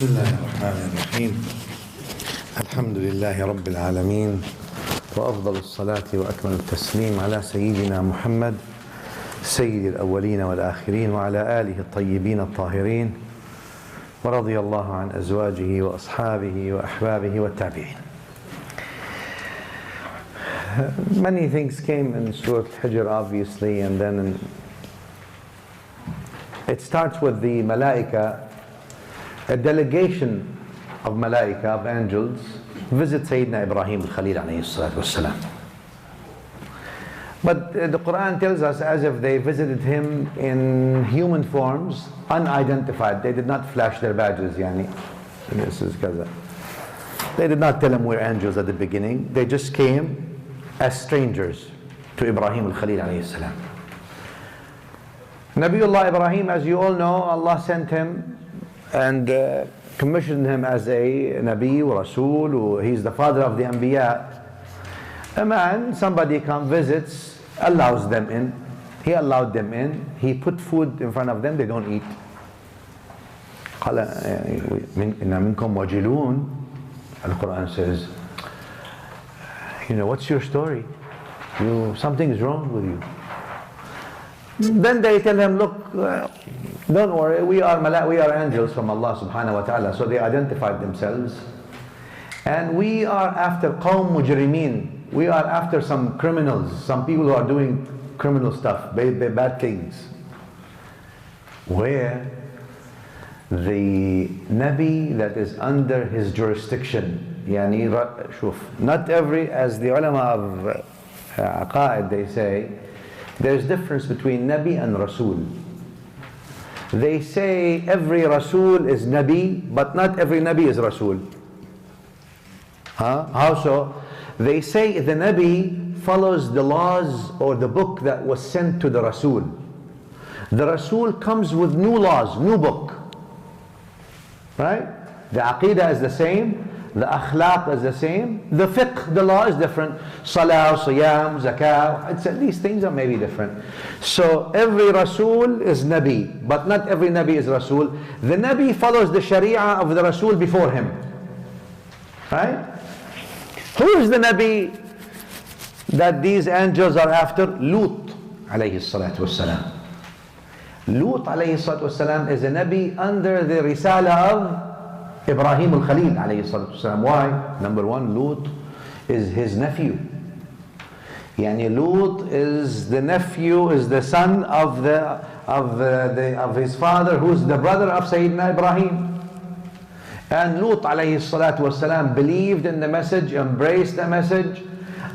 بسم الله الرحمن الرحيم. الحمد لله رب العالمين، وأفضل الصلاة وأكمل التسليم على سيدنا محمد سيد الأولين والآخرين وعلى آله الطيبين الطاهرين، ورضي الله عن أزواجه وأصحابه وأحبابه والتابعين. Many things came in Surah Al-Hijr obviously, and then it starts with the Malaika. A delegation of Malaika, of angels, visit Sayyidina Ibrahim al-Khalil alayhi salatu wassalam. But the Quran tells us as if they visited him in human forms, unidentified. They did not flash their badges, yani. This is kaza. They did not tell him we're angels at the beginning. They just came as strangers to Ibrahim al-Khalil alayhi salam. Nabiullah Ibrahim, as you all know, Allah sent him and commissioned him as a Nabi or Rasul. He's the father of the Anbiya. A man, somebody comes, visits, allows them in. He allowed them in. He put food in front of them, they don't eat. إِنَّ مِنْكُمْ وَجِلُونَ. Al-Quran says, what's your story? Something is wrong with you. Then they tell him, look, don't worry, we are angels from Allah subhanahu wa ta'ala. So they identified themselves. And we are after qawm mujrimeen. We are after some criminals, some people who are doing criminal stuff, bad things. Where the Nabi that is under his jurisdiction, not every, as the ulama of aqaid they say, there's difference between Nabi and Rasul. They say every Rasul is Nabi, but not every Nabi is Rasul. How so? They say the Nabi follows the laws or the book that was sent to the Rasul. The Rasul comes with new laws, new book. Right? The Aqidah is the same. The akhlaq is the same. The fiqh, the law is different. Salah, siyam, zakah, these things are maybe different. So every Rasul is Nabi, but not every Nabi is Rasul. The Nabi follows the Sharia of the Rasul before him. Right? Who is the Nabi that these angels are after? Lut alayhi salatu wassalam. Lut alayhi salatu wassalam is a Nabi under the Risala of Ibrahim al-Khalil alayhi salatu wasalam. Why? Number one, Lut is his nephew. Lut is the nephew, is the son of his father, who's the brother of Sayyidina Ibrahim. And Lut alayhi salatu wasalam believed in the message, embraced the message.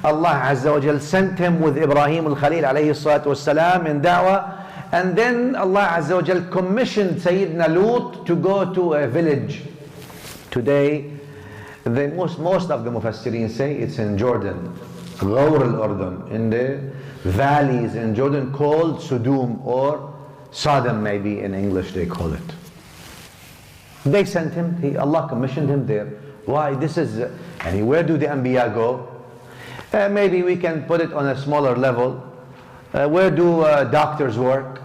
Allah Azza wa Jal sent him with Ibrahim al-Khalil alayhi salatu wasalam in da'wah. And then Allah Azza wa Jal commissioned Sayyidina Lut to go to a village. Today, most of the Mufassirin say it's in Jordan, Ghawr al-Urdun, in the valleys in Jordan called Sodom or Sodom, maybe in English they call it. They sent him, Allah commissioned him there. Why? This is, where do the Anbiya go? Maybe we can put it on a smaller level. Where do doctors work?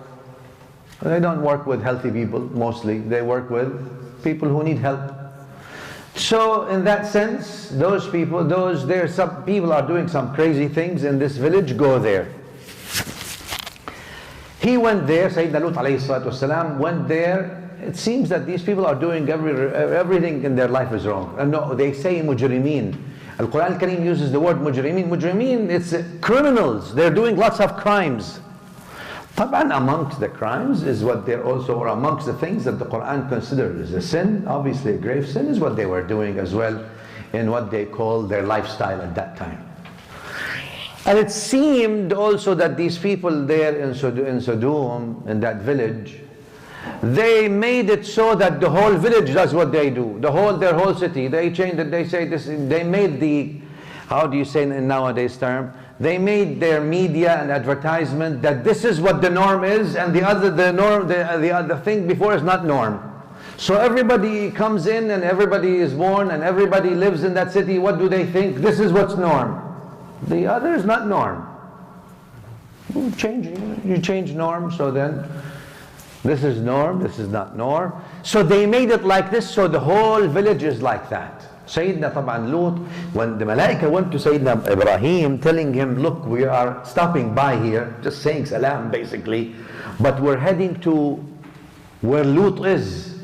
They don't work with healthy people mostly. They work with people who need help. So in that sense, those people, some people are doing some crazy things in this village, go there. He went there, Sayyidina Lut alayhi salatu wasalam went there. It seems that these people are doing everything in their life is wrong. No, they say mujrimeen. Al-Quran al-Karim uses the word mujrimeen. Mujrimeen, it's criminals. They're doing lots of crimes. Taban, amongst the crimes is what they're also, or amongst the things that the Quran considers a sin, obviously a grave sin, is what they were doing as well in what they called their lifestyle at that time. And it seemed also that these people there in Sodom, in that village, they made it so that the whole village does what they do. Their whole city. They changed it, they say this, they made the, how do you say in nowadays term? They made their media and advertisement that this is what the norm is, and the other thing before is not norm. So everybody comes in and everybody is born and everybody lives in that city. What do they think? This is what's norm. The other is not norm. You change norm, so then This is norm, this is not norm. So they made it like this, so the whole village is like that. Sayyidina طبعا Lut, when the Malaika went to Sayyidina Ibrahim telling him, look, we are stopping by here, just saying salam basically, but we're heading to where Lut is.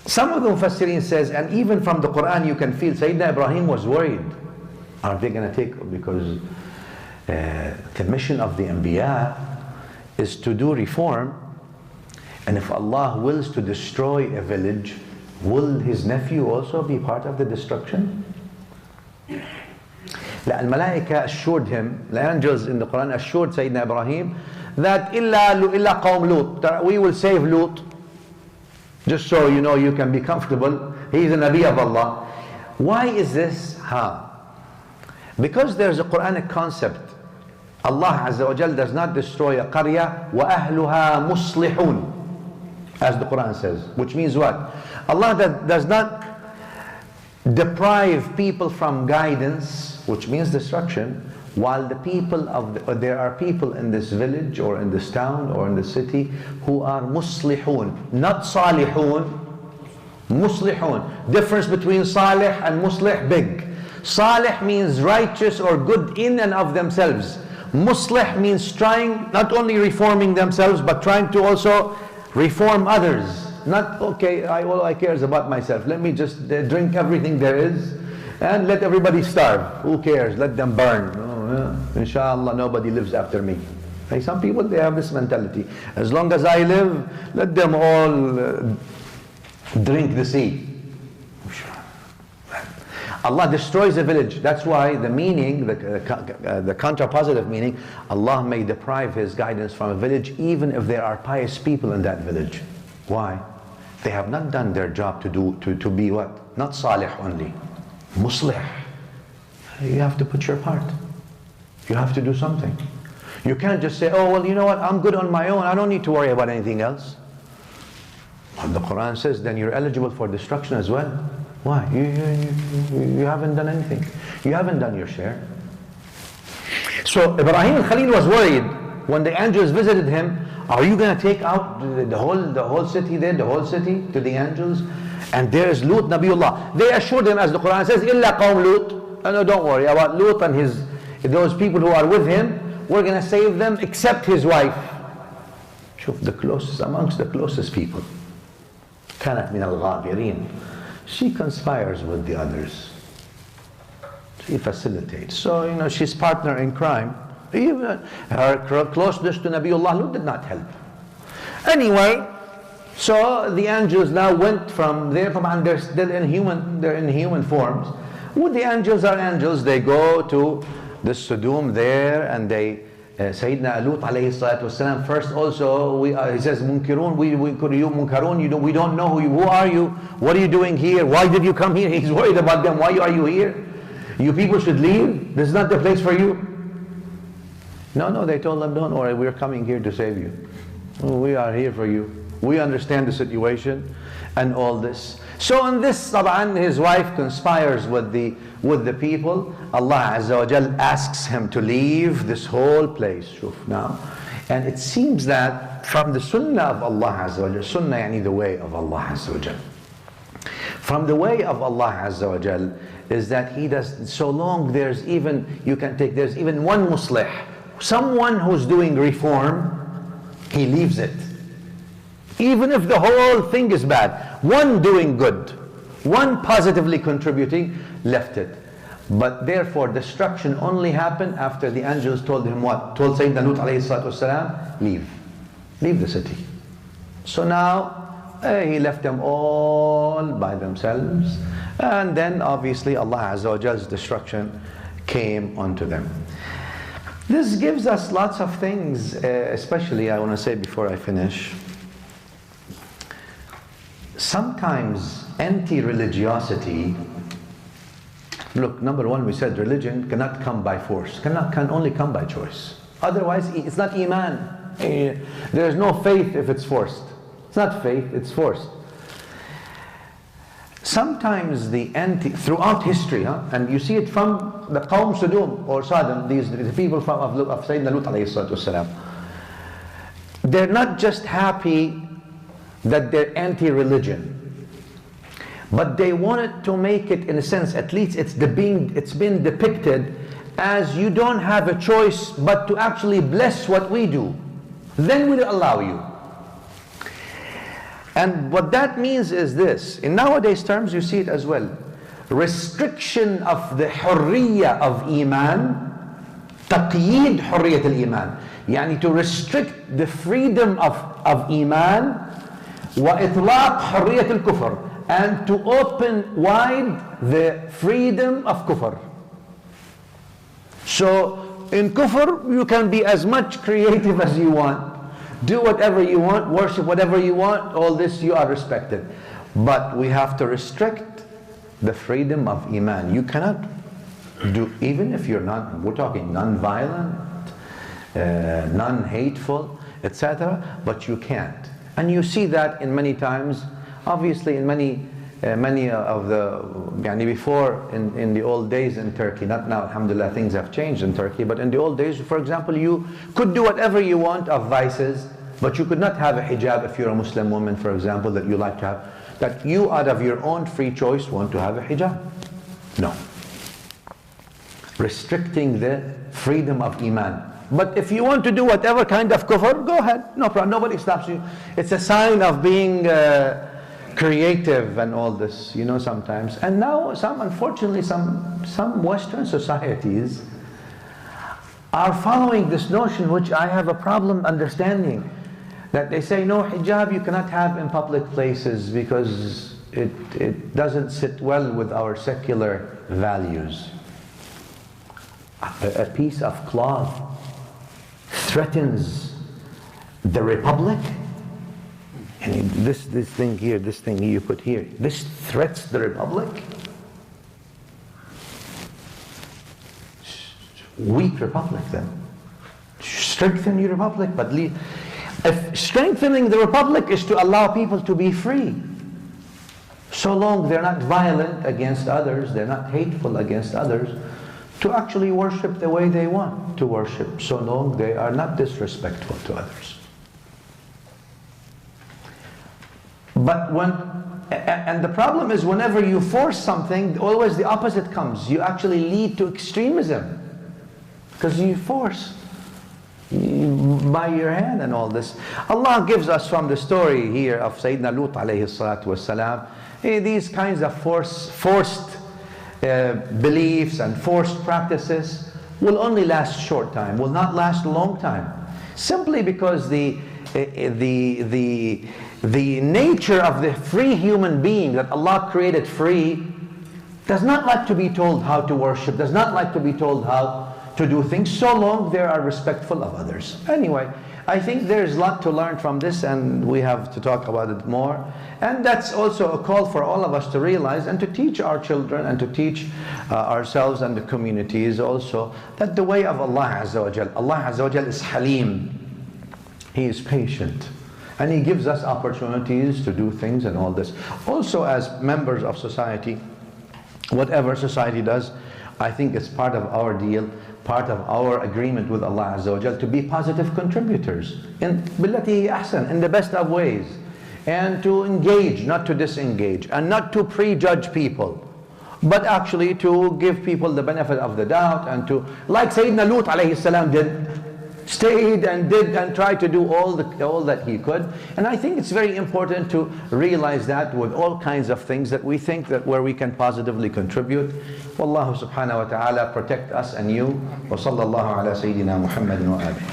Some of the Mufassirin says, and even from the Quran you can feel Sayyidina Ibrahim was worried. Are they going to take, because the mission of the Anbiya is to do reform, and if Allah wills to destroy a village, will his nephew also be part of the destruction? The Malaika assured him, the angels in the Quran assured Sayyidina Ibrahim that illa qawm Lut, we will save Lut. Just so you know, you can be comfortable. He is a Nabi of Allah. Why is this? Because there's a Quranic concept. Allah Azza wa Jal does not destroy a qarya وَأَهْلُهَا مُصْلِحُونَ, as the Quran says. Which means what? Allah does not deprive people from guidance, which means destruction, while the people there are people in this village or in this town or in the city who are muslihun, not salihun, muslihun. Difference between salih and muslih, big. Salih means righteous or good in and of themselves. Muslih means trying, not only reforming themselves, but trying to also reform others. Not, okay, all I care is about myself. Let me just drink everything there is and let everybody starve. Who cares? Let them burn. Inshallah, nobody lives after me. Like some people, they have this mentality. As long as I live, let them all drink the sea. Allah destroys a village. That's why the meaning, the contrapositive meaning, Allah may deprive His guidance from a village even if there are pious people in that village. Why? They have not done their job to be what? Not salih only. Muslih. You have to put your part. You have to do something. You can't just say, oh, well, you know what, I'm good on my own, I don't need to worry about anything else. And the Quran says, then you're eligible for destruction as well. Why? You haven't done anything. You haven't done your share. So Ibrahim al-Khalil was worried when the angels visited him. Are you going to take out the whole city there, the whole city to the angels? And there is Lut, Nabiullah. They assured him, as the Quran says, illa qawm Lut. No, don't worry about Lut and those people who are with him. We're going to save them except his wife. The closest, amongst the closest people. كانت من الغابرين. She conspires with the others. She facilitates. So, you know, she's partner in crime. Even her closeness to Nabiullah Lut did not help. Anyway, so the angels now went from there, from they're still inhuman, they're in human forms. Well, the angels are angels. They go to the Sodom there, and they Sayyidina Lut alayhi salatu wasalam first also, he says, Munkirun, you munkarun, we don't know who are you, what are you doing here, why did you come here? He's worried about them. Why are you here? You people should leave, this is not the place for you. No, they told them, don't worry, we're coming here to save you. We are here for you. We understand the situation and all this. So in this, Taban, his wife conspires with the people. Allah Azza wa Jal asks him to leave this whole place. Shuf now. And it seems that from the sunnah of Allah Azza wa Jal, sunnah yani the way of Allah Azza wa Jal. From the way of Allah Azza wa Jal is that He does, so long there's even, there's even one muslih, someone who's doing reform, He leaves it. Even if the whole thing is bad, one doing good, one positively contributing, left it. But therefore destruction only happened after the angels told him what? Told Sayyidina Lut alayhi salatu wasalam, leave the city. So now he left them all by themselves, and then obviously Allah Azza wa Jal's destruction came onto them. This gives us lots of things, especially I want to say before I finish. Sometimes anti-religiosity, look, number one, we said religion cannot come by force, can only come by choice. Otherwise, it's not iman. There is no faith if it's forced. It's not faith, it's forced. Sometimes throughout history, and you see it from the Qawm Sodom or Sodom, the people of Sayyidina Lut alayhi salatu wasalam, they're not just happy that they're anti-religion. But they wanted to make it, in a sense, at least it's been depicted as you don't have a choice but to actually bless what we do. Then we'll allow you. And what that means is this. In nowadays terms, you see it as well. Restriction of the hurriya of iman, taqyid hurriyat al-iman. Yani to restrict the freedom of iman, wa itlaq hurriyat al-kufr. And to open wide the freedom of kufr. So in kufr, you can be as much creative as you want, do whatever you want, worship whatever you want, all this you are respected. But we have to restrict the freedom of iman. You cannot do, even if you're not, we're talking non-violent, non-hateful, etc., but you can't. And you see that in many times. Obviously, in many of the, before, in the old days in Turkey, not now, alhamdulillah, things have changed in Turkey, but in the old days, for example, you could do whatever you want of vices, but you could not have a hijab if you're a Muslim woman, for example, that you like to have, that you out of your own free choice want to have a hijab. No. Restricting the freedom of iman. But if you want to do whatever kind of kufr, go ahead, no problem, nobody stops you. It's a sign of being creative and all this, you know, sometimes. And now, unfortunately, some Western societies are following this notion, which I have a problem understanding, that they say, no, hijab you cannot have in public places because it doesn't sit well with our secular values. A piece of cloth threatens the republic. And this thing here, this thing you put here, this threats the republic. Weak republic then. Strengthen your republic, but if strengthening the republic is to allow people to be free, so long they're not violent against others, they're not hateful against others, to actually worship the way they want to worship, so long they are not disrespectful to others. But and the problem is, whenever you force something, always the opposite comes. You actually lead to extremism, because you force by your hand and all this. Allah gives us from the story here of Sayyidina Lut alayhi salatu wasalam, these kinds of forced beliefs and forced practices will only last a short time, will not last a long time, simply because the nature of the free human being that Allah created free does not like to be told how to worship, does not like to be told how to do things, so long they are respectful of others. Anyway, I think there's a lot to learn from this, and we have to talk about it more. And that's also a call for all of us to realize and to teach our children and to teach ourselves and the communities also that the way of Allah Azza wa Jal, Allah Azza wa Jal is Halim. He is patient. And He gives us opportunities to do things and all this. Also, as members of society, whatever society does, I think it's part of our deal, part of our agreement with Allah Azza wa Jal to be positive contributors in billati ahsan, in the best of ways, and to engage, not to disengage, and not to prejudge people, but actually to give people the benefit of the doubt, and to, like Sayyidina Lut alayhi salam did, stayed and did and tried to do all that he could. And I think it's very important to realize that with all kinds of things that we think that where we can positively contribute. Wallahu subhanahu wa ta'ala protect us and you. Wa sallallahu ala Sayyidina Muhammadin wa alihi.